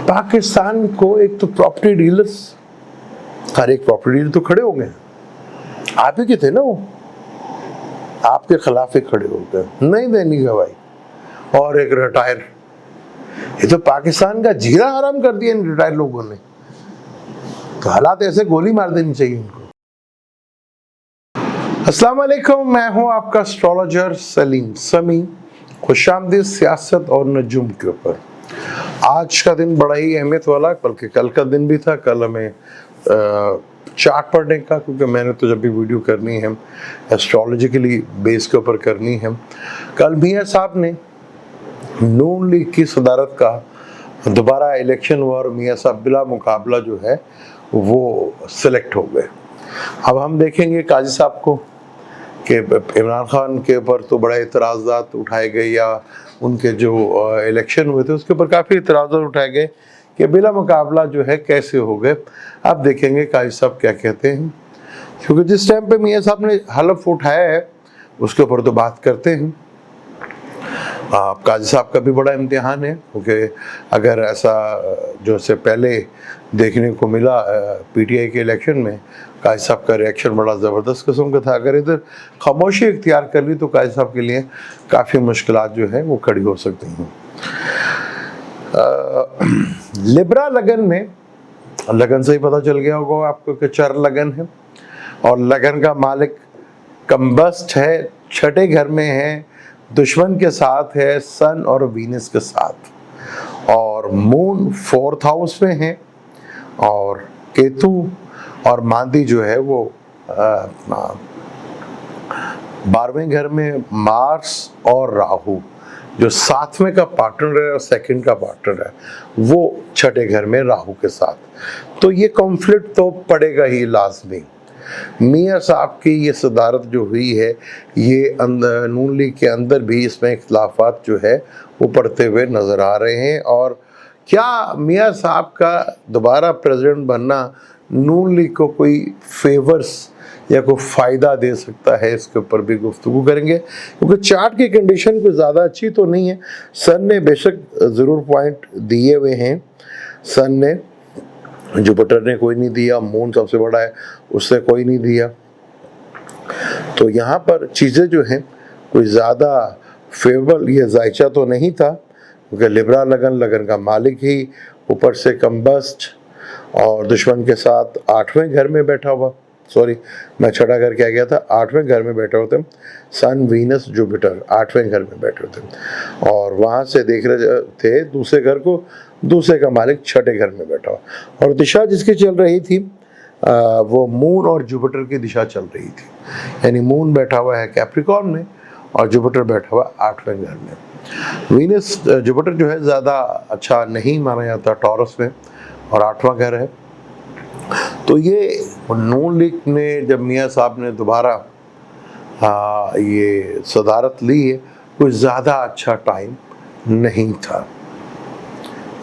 पाकिस्तान को एक तो प्रॉपर्टी डीलर्स, हर एक प्रॉपर्टी डीलर तो खड़े हो गए, आप ही के थे ना, वो आपके खिलाफ ही खड़े हो गए, नहीं देनी गवाही, और एक रिटायर। ये तो पाकिस्तान का जीना हराम कर दिया इन रिटायर लोगों ने। तो हालात ऐसे गोली मार देनी चाहिए इनको। अस्सलाम वालेकुम, मैं हूं आपका एस्ट्रोलॉजर सलीम समी। खुशामदीद सियासत और नजूम के ऊपर। आज का दिन बड़ा ही अहमियत वाला, बल्कि कल का दिन भी था। कल हमें चार्ट पढ़ने का, क्योंकि मैंने तो जब भी वीडियो करनी है एस्ट्रोलॉजिकली बेस के ऊपर करनी है। कल मियां साहब ने नून लीग की सदारत का दोबारा इलेक्शन हुआ और मियां साहब बिला मुकाबला जो है वो सिलेक्ट हो गए। अब हम देखेंगे काजी साहब को कि इमरान खान के ऊपर तो बड़े इतराज़ात उठाए गए, या उनके जो इलेक्शन हुए थे उसके ऊपर काफ़ी इतराज़ात उठाए गए कि बिला मुकाबला जो है कैसे हो गए। अब देखेंगे काजी साहब क्या कहते हैं, क्योंकि जिस टाइम पे मियां साहब ने हलफ उठाया है उसके ऊपर तो बात करते हैं। काजी साहब का भी बड़ा इम्तिहान है, क्योंकि अगर ऐसा जो से पहले देखने को मिला पीटीआई के इलेक्शन में, काजी साहब का रिएक्शन बड़ा ज़बरदस्त किस्म का था। अगर इधर खामोशी इख्तियार कर ली तो काजी साहब के लिए काफ़ी मुश्किलात जो है वो खड़ी हो सकती हैं। लिब्रा लगन में, लगन से ही पता चल गया होगा आपको कि चर लगन है, और लगन का मालिक कम्बस्ट है, छठे घर में है, दुश्मन के साथ है, सन और वीनस के साथ, और मून 4th हाउस में है, और केतु और मांदी जो है वो 12वें घर में, मार्स और राहु जो 7वें का पार्टनर है और 2nd का पार्टनर है वो छठे घर में राहु के साथ। तो ये कॉन्फ्लिक्ट तो पड़ेगा ही लाजमी। मियां साहब की ये सदारत जो हुई है, ये नून लीग के अंदर भी इसमें इख्तिलाफात जो है वो पड़ते हुए नज़र आ रहे हैं। और क्या मियां साहब का दोबारा प्रेसिडेंट बनना नून लीग को कोई फेवर्स या कोई फ़ायदा दे सकता है, इसके ऊपर भी गुफ्तगू करेंगे, क्योंकि चार्ट की कंडीशन कोई ज़्यादा अच्छी तो नहीं है। सन ने बेशक ज़रूर पॉइंट दिए हुए हैं, सन ने, जुपिटर ने कोई नहीं दिया, मून सबसे बड़ा है उससे कोई नहीं दिया। तो यहाँ पर चीज़ें जो हैं कोई ज़्यादा फेवरेबल या जायचा तो नहीं था, क्योंकि लिब्रा लगन का मालिक ही, ऊपर से कम्बस्ट और दुश्मन के साथ 8वें घर में बैठा हुआ, सॉरी मैं छठा घर क्या गया था, 8वें घर में बैठे होते, सन वीनस जुपिटर 8वें घर में बैठे होते, और वहाँ से देख रहे थे दूसरे घर को, दूसरे का मालिक छठे घर में बैठा हुआ, और दिशा जिसकी चल रही थी वो मून और जुपिटर की दिशा चल रही थी। यानी मून बैठा हुआ है कैप्रिकॉर्न में और जुपिटर बैठा हुआ 8वें घर में। वीनस जुपिटर जो है ज़्यादा अच्छा नहीं माना जाता टॉरस में, और 8वां घर है। तो ये नून लीग ने जब मियां साहब ने दोबारा ये सदारत ली है, कोई ज़्यादा अच्छा टाइम नहीं था।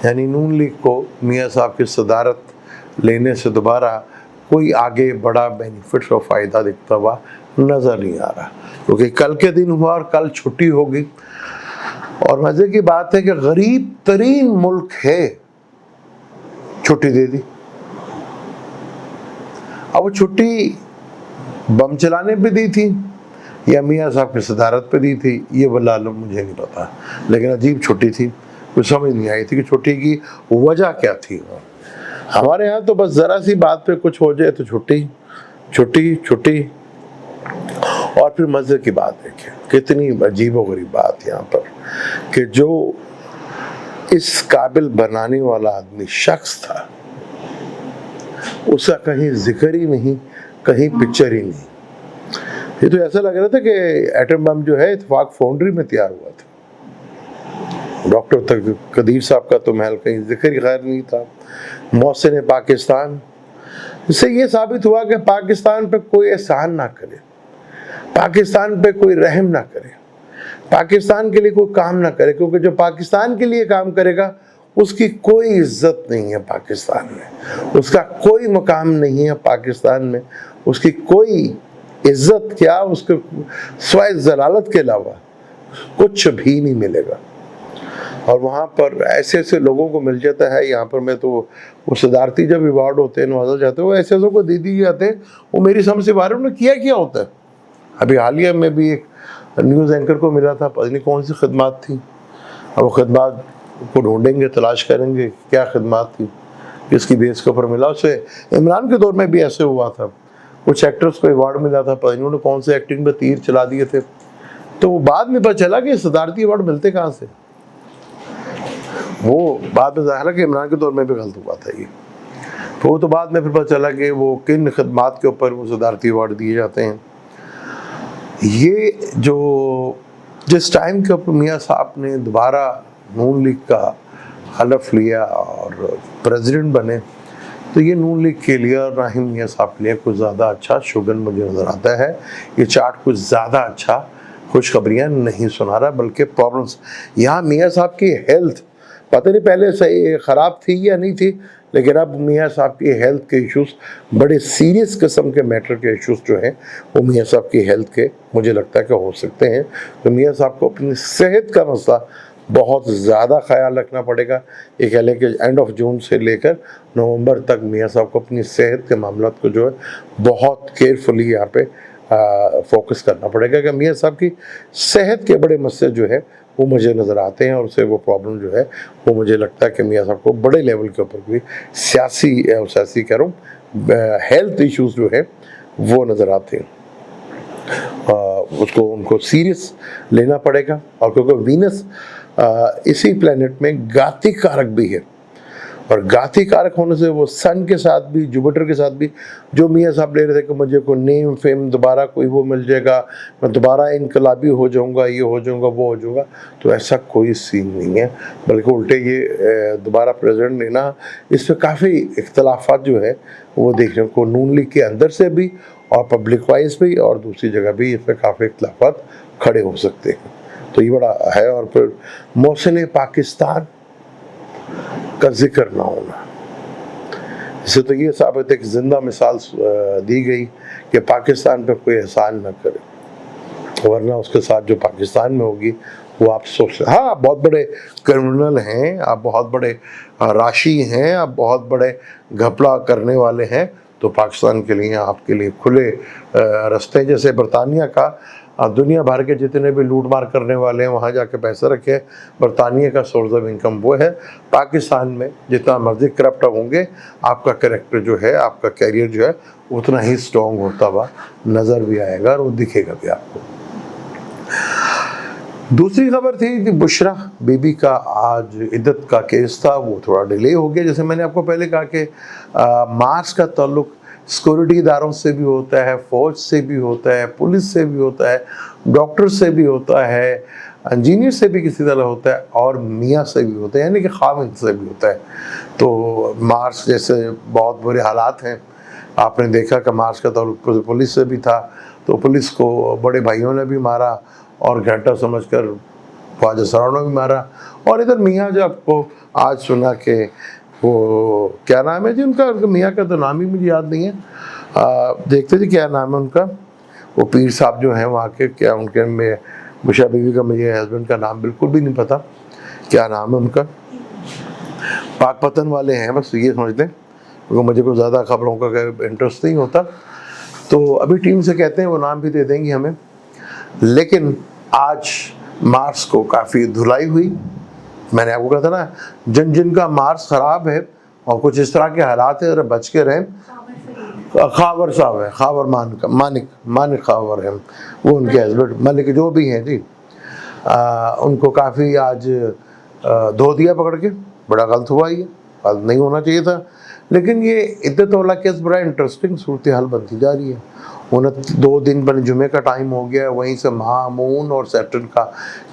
यानी नून लीग को मियां साहब की सदारत लेने से दोबारा कोई आगे बड़ा बेनिफिट और फ़ायदा दिखता हुआ नज़र नहीं आ रहा, क्योंकि कल के दिन हुआ और कल छुट्टी होगी। और मज़े की बात है कि गरीब तरीन मुल्क है, छुट्टी दे दी। अब वो छुट्टी बम चलाने पे दी थी या मियां साहब की सदारत पे दी थी, ये वल्लाह मुझे नहीं पता, लेकिन अजीब छुट्टी थी, कुछ समझ नहीं आई थी कि छुट्टी की वजह क्या थी। हमारे यहाँ तो बस ज़रा सी बात पे कुछ हो जाए तो छुट्टी छुट्टी छुट्टी। और फिर मज़े की बात देखिए, कितनी अजीब व गरीब बात यहाँ पर कि जो इस काबिल बनाने वाला आदमी शख्स था, उसका कहीं जिक्र ही नहीं, कहीं पिक्चर ही नहीं। ये तो ऐसा लग रहा था कि एटम बम जो है इत्तेफाक फाउंड्री में तैयार हुआ था। डॉक्टर तक कदीर साहब का तो महल कहीं जिक्र ही खैर नहीं था। मोहसिन पाकिस्तान, इससे ये साबित हुआ कि पाकिस्तान पे कोई एहसान ना करे, पाकिस्तान पे कोई रहम ना करे, पाकिस्तान के लिए कोई काम ना करे, क्योंकि जो पाकिस्तान के लिए काम करेगा उसकी कोई इज्जत नहीं है पाकिस्तान में, उसका कोई मकाम नहीं है पाकिस्तान में, उसकी कोई इज्जत क्या, उसके स्वाय जलालत के अलावा कुछ भी नहीं मिलेगा। اور وہاں پر ایسے ایسے لوگوں کو مل جاتا ہے. یہاں پر میں تو وہ صدارتی جب ایوارڈ ہوتے ہیں نوازا جاتے ہیں وہ ایسے ایسوں کو دے دیے جاتے ہیں وہ میری سمجھ سے باہر انہوں نے کیا ہوتا ہے. ابھی حالیہ میں بھی ایک نیوز اینکر کو ملا تھا, پتہ نہیں کون سی خدمات تھی, اب وہ خدمات کو ڈھونڈیں گے, تلاش کریں گے کیا خدمات تھی, کس کی بیس کے اوپر ملا. اسے عمران کے دور میں بھی ایسے ہوا تھا, کچھ ایکٹرز کو ایوارڈ ملا تھا, پتہ نہیں انہوں نے کون سے ایکٹنگ پہ تیر چلا دیے تھے, تو وہ بعد میں پتہ چلا کہ صدارتی ایوارڈ ملتے کہاں سے. وہ بعد میں ظاہر ہے کہ عمران کے دور میں بھی غلط ہوا تھا یہ, تو وہ تو بعد میں پھر پتہ چلا کہ وہ کن خدمات کے اوپر وہ صدارتی ایوارڈ دیے جاتے ہیں. یہ جو جس ٹائم کے اوپر میاں صاحب نے دوبارہ نون لیگ کا حلف لیا اور پریزیڈنٹ بنے, تو یہ نون لیگ کے لیے اور راہیم میاں صاحب کے لیے کچھ زیادہ اچھا شگن مجھے نظر آتا ہے. یہ چارٹ کچھ زیادہ اچھا خوشخبریاں نہیں سنا رہا, بلکہ پرابلمس. یہاں میاں صاحب کی ہیلتھ پتہ نہیں پہلے صحیح خراب تھی یا نہیں تھی, لیکن اب میاں صاحب کی ہیلتھ کے ایشوز, بڑے سیریس قسم کے میٹر کے ایشوز جو ہیں وہ میاں صاحب کی ہیلتھ کے مجھے لگتا ہے کہ ہو سکتے ہیں. تو میاں صاحب کو اپنی صحت کا مسئلہ بہت زیادہ خیال رکھنا پڑے گا. یہ کہہ لیں کہ اینڈ آف جون سے لے کر نومبر تک میاں صاحب کو اپنی صحت کے معاملات کو جو ہے بہت کیئرفلی یہاں پہ فوکس کرنا پڑے گا, کہ میاں صاحب کی صحت کے بڑے مسئلے جو ہے وہ مجھے نظر آتے ہیں, اور اسے وہ پرابلم جو ہے وہ مجھے لگتا ہے کہ میاں صاحب کو بڑے لیول کے اوپر بھی سیاسی کہہ رہا ہوں ہیلتھ ایشوز جو ہے وہ نظر آتے ہیں. اس کو ان کو سیریس لینا پڑے گا, اور کیونکہ وینس اسی پلانٹ میں گاتی کارک بھی ہے, اور گاتی کارک ہونے سے وہ سن کے ساتھ بھی جوپیٹر کے ساتھ بھی جو میاں صاحب لے رہے تھے کہ مجھے کوئی نیم فیم دوبارہ کوئی وہ مل جائے گا, میں دوبارہ انقلابی ہو جاؤں گا, یہ ہو جاؤں گا, وہ ہو جاؤں گا, تو ایسا کوئی سین نہیں ہے. بلکہ الٹے یہ دوبارہ پریزیڈنٹ لینا, اس پہ کافی اختلافات جو ہے وہ دیکھنے کو نون لیگ کے اندر سے بھی اور پبلک وائز بھی اور دوسری جگہ بھی اس پہ کافی اختلافات کھڑے ہو سکتے ہیں. تو یہ بڑا ہے. اور پھر محسن پاکستان کا ذکر نہ ہونا, اسے تو یہ ثابت ہے کہ زندہ مثال دی گئی کہ پاکستان پہ کوئی احسان نہ کرے, ورنہ اس کے ساتھ جو پاکستان میں ہوگی وہ آپ سوچ لیں. ہاں آپ بہت بڑے کرمنل ہیں, آپ بہت بڑے راشی ہیں, آپ بہت بڑے گھپلا کرنے والے ہیں, تو پاکستان کے لیے آپ کے لیے کھلے رستے, جیسے برطانیہ کا دنیا بھر کے جتنے بھی لوٹ مار کرنے والے ہیں وہاں جا کے پیسے رکھے, برطانیہ کا سورس آف انکم وہ ہے. پاکستان میں جتنا مرضی کرپٹ ہوں گے آپ کا کریکٹر جو ہے, آپ کا کیریئر جو ہے اتنا ہی سٹرونگ ہوتا ہوا نظر بھی آئے گا اور وہ دکھے گا بھی آپ کو. دوسری خبر تھی کہ بشرا بی بی کا آج عدت کا کیس تھا, وہ تھوڑا ڈیلے ہو گیا. جیسے میں نے آپ کو پہلے کہا کہ مارچ کا تعلق سیکورٹی اداروں سے بھی ہوتا ہے, فوج سے بھی ہوتا ہے, پولیس سے بھی ہوتا ہے, ڈاکٹر سے بھی ہوتا ہے, انجینئر سے بھی کسی طرح ہوتا ہے, اور میاں سے بھی ہوتا ہے, یعنی کہ خاوند سے بھی ہوتا ہے. تو مارچ جیسے بہت برے حالات ہیں, آپ نے دیکھا کہ مارچ کا تعلق پولیس سے بھی تھا, تو پولیس کو بڑے بھائیوں نے بھی مارا اور گھنٹہ سمجھ کر خواجہ سراؤں نے بھی مارا. اور ادھر میاں جو آپ کو آج سنا کہ وہ کیا نام ہے جی ان کا, میاں کا تو نام ہی مجھے یاد نہیں ہے, دیکھتے جی کیا نام ہے ان کا, وہ پیر صاحب جو ہیں وہاں کے, کیا ان کے میں بشرا بیوی کا مجھے ہسبینڈ کا نام بالکل بھی نہیں پتا کیا نام ہے ان کا, پاک پتن والے ہیں بس یہ سمجھ لیں, کیونکہ مجھے کوئی زیادہ خبروں کا انٹرسٹ نہیں ہوتا, تو ابھی ٹیم سے کہتے ہیں وہ نام بھی دے دیں گی ہمیں. لیکن آج مارس کو کافی دھلائی ہوئی. میں نے آپ کو کہا تھا نا جن کا مارس خراب ہے اور کچھ اس طرح کے حالات ہیں, ذرا بچ کے رہیں. خاور صاحب ہے, خاور مانک خاور ہیں, وہ ان کے ہسبینڈ ملک جو بھی ہیں جی, ان کو کافی آج دھو دیا پکڑ کے. بڑا غلط ہوا, یہ غلط نہیں ہونا چاہیے تھا. لیکن یہ عدت والا کیس بڑا انٹرسٹنگ صورتحال بنتی جا رہی ہے. 2 دن پر جمعے کا ٹائم ہو گیا, وہیں سے ماہ مون اور سیپٹن کا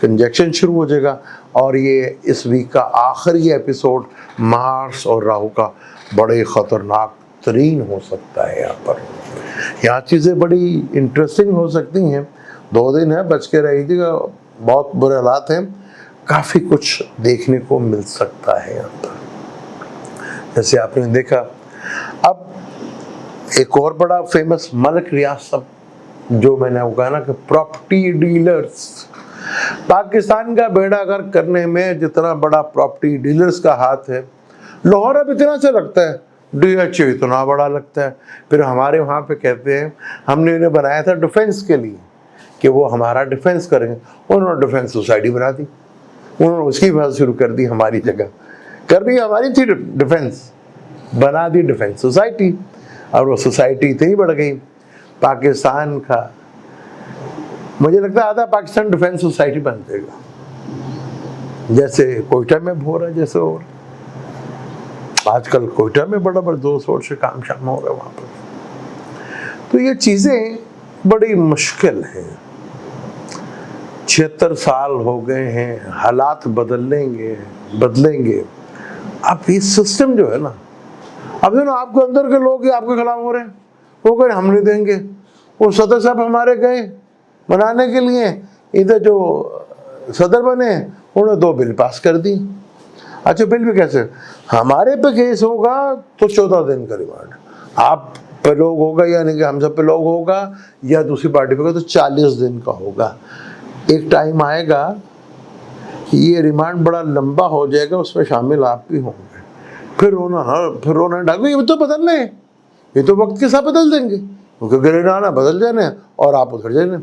کنجیکشن شروع ہو جائے گا, اور یہ اس ویک کا آخری ایپیسوڈ مارس اور راہو کا بڑے خطرناک ترین ہو سکتا ہے. یہاں چیزیں بڑی انٹرسٹنگ ہو سکتی ہیں. 2 دن ہے, بچ کے رہی تھی, بہت برے حالات ہیں, کافی کچھ دیکھنے کو مل سکتا ہے یہاں پر. جیسے آپ نے دیکھا اب ایک اور بڑا فیمس ملک ریاض صاحب, جو میں نے وہ کہا نا کہ پراپرٹی ڈیلرز पाकिस्तान का बेड़ा गर्क करने में जितना बड़ा प्रॉपर्टी डीलर्स का हाथ है, लाहौर अब इतना सा लगता है, DHA इतना बड़ा लगता है। फिर हमारे वहाँ पे कहते हैं हमने इन्हें बनाया था डिफेंस के लिए कि वो हमारा डिफेंस करेंगे, उन्होंने डिफेंस सोसाइटी बना दी, उन्होंने उसकी बात शुरू कर दी, हमारी जगह कर रही हमारी थी डिफेंस, बना दी डिफेंस सोसाइटी, और वो सोसाइटी इतनी बढ़ गई पाकिस्तान का, मुझे लगता है आधा पाकिस्तान डिफेंस सोसाइटी बन जाएगा, जैसे कोयटा में हो रहा है, जैसे हो रहा है आजकल कोयटा में बड़ा जोर शोर से काम शाम हो रहा है वहाँ पर। तो ये चीज़ें बड़ी मुश्किल हैं। 76 साल हो गए हैं, हालात बदलेंगे। अब ये सिस्टम जो है ना, अब जो ना आपके अंदर के लोग आपके खिलाफ हो रहे हैं, वो कह हम नहीं देंगे, वो सदर साहब हमारे गए बनाने के लिए, इधर जो सदर बने उन्होंने 2 बिल पास कर दी। अच्छा बिल भी कैसे, हमारे पे केस होगा तो 14 दिन का रिमांड, आप पे लोग होगा यानी कि हम सब पे लोग होगा या दूसरी पार्टी पे होगा तो 40 दिन का होगा। एक टाइम आएगा ये रिमांड बड़ा लंबा हो जाएगा, उसमें शामिल आप भी होंगे, फिर रोना डाल, ये तो बदल रहे हैं, ये तो वक्त के साथ बदल देंगे, क्योंकि गिरना बदल जाने और आप उधर जाने,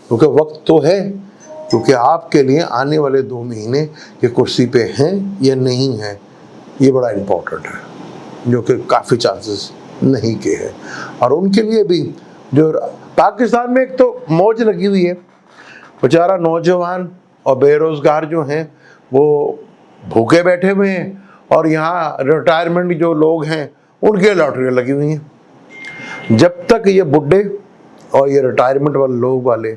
क्योंकि वक्त तो है, क्योंकि आपके लिए आने वाले 2 महीने ये कुर्सी पे हैं या नहीं हैं, ये बड़ा इम्पोर्टेंट है, जो कि काफ़ी चांसेस नहीं के हैं। और उनके लिए भी जो पाकिस्तान में एक तो मौज लगी हुई है, बेचारा नौजवान और बेरोज़गार जो हैं वो भूखे बैठे हुए हैं, और यहाँ रिटायरमेंट जो लोग हैं उनके लॉटरियाँ लगी हुई हैं। जब तक ये बुढ़े और ये रिटायरमेंट वाले लोग वाले,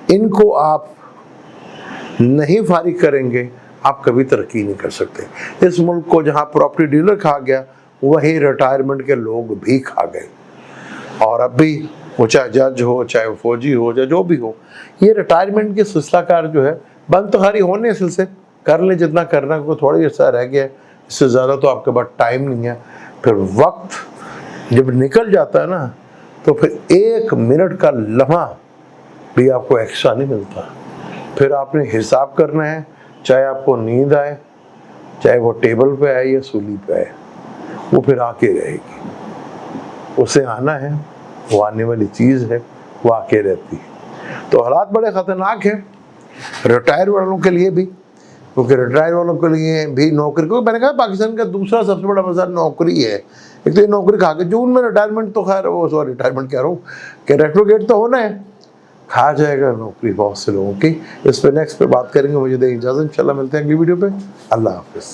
इनको आप नहीं फारिग करेंगे, आप कभी तरक्की नहीं कर सकते। इस मुल्क को जहाँ प्रॉपर्टी डीलर खा गया, वही रिटायरमेंट के लोग भी खा गए। और अब भी वो चाहे जज हो, चाहे वो फौजी हो, चाहे जो भी हो, ये रिटायरमेंट के सिलसिलाकार जो है बंद तो खाली होने सिलसिले कर ले जितना करना, को थोड़ी ऐसा रह गया, इससे ज़्यादा तो आपके पास टाइम नहीं है। फिर वक्त जब निकल जाता है ना, तो फिर 1 मिनट का लम्हा भी आपको एक्स्ट्रा नहीं मिलता। फिर आपने हिसाब करना है, चाहे आपको नींद आए, चाहे वो टेबल पे आए या सूली पे आए, वो फिर आके रहेगी, उसे आना है, वो आने वाली चीज़ है, वो आके रहती है। तो हालात बड़े ख़तरनाक हैं रिटायर वालों के लिए भी, क्योंकि रिटायर वालों के लिए भी नौकरी, क्योंकि मैंने कहा पाकिस्तान का दूसरा सबसे बड़ा मसला नौकरी है। एक तो ये नौकरी खा के जून में रिटायरमेंट तो खैर वो सॉरी रिटायरमेंट कह रहा हूँ कि रेट्रोगेट तो होना है, खा जाएगा नौकरी बहुत से लोगों की। इस पर नेक्स्ट पे बात करेंगे। मुझे दें इजाज़त, इंशाल्लाह मिलते हैं अगली वीडियो पे। अल्लाह हाफिज़।